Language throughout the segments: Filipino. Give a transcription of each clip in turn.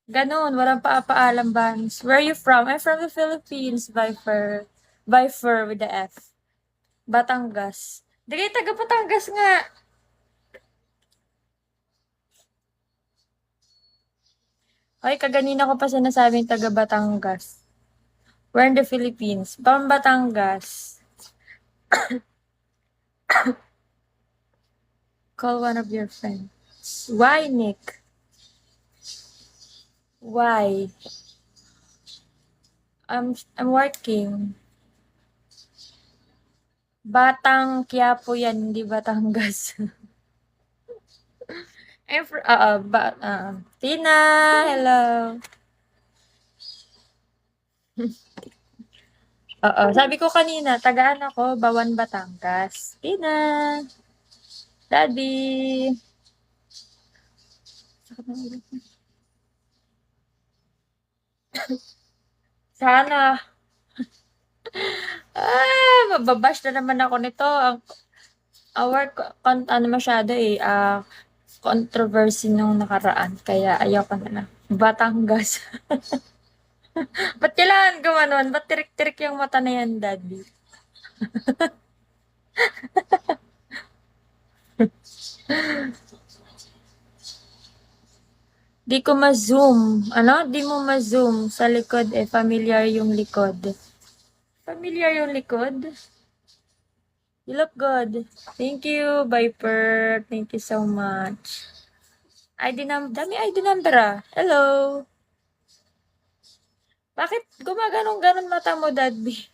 Gano'n, walang paalam Vans. Where are you from? I'm from the Philippines, Viper. Viper with the F. Batangas. Di kayo taga Batangas nga. Hoy, kaganina ko pa sinasabing taga Batangas. We're in the Philippines. From Batangas. Call one of your friends. Why, Nick? Why? I'm working. Batang Quiapo yan, hindi Batangas. Tina, hello. Oo, sabi ko kanina, tagaan ako, Bawan, Batangas. Tina, Daddy. Sana. Mababash na naman ako nito. Ano masyado eh, controversy nung nakaraan. Kaya ayoko na lang. Batangas. Ba't kailangan gumanon? Ba't tirik-tirik yung mata na yan, Daddy? Di ko ma-zoom. Ano? Di mo ma-zoom sa likod eh. Familiar yung likod. Familiar yung likod? You look good. Thank you, Viper. Thank you so much. Dami ID number ah. Hello. Bakit gumaganong-ganon mata mo, Daddy?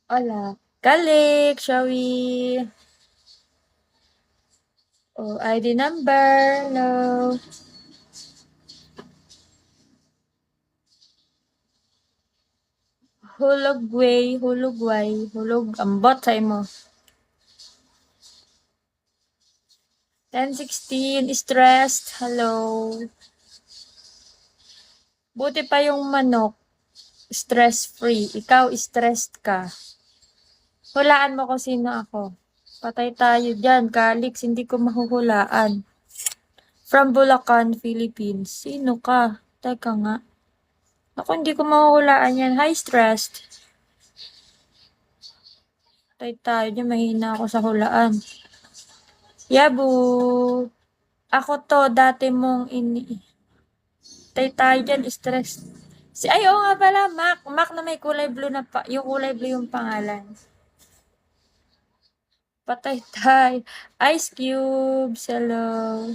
Hola. Kalik, shall we? Oh, ID number. Hello. Hulog ambot sa imo. 1016, stressed. Hello. Buti pa yung manok. Stress-free. Ikaw, stressed ka. Hulaan mo kung sino ako. Patay tayo dyan, Calix. Hindi ko mahuhulaan. From Bulacan, Philippines. Sino ka? Teka nga. Ako, hindi ko mahuhulaan yan. Hi, stressed. Patay tayo dyan. Mahina ako sa hulaan. Yabu. Ako to, dati mong Patay tayo dyan, stressed. Ay, oo nga pala, Mac. Mac na may kulay blue na yung kulay blue yung pangalan. Patay tayo. Ice Cubes, hello.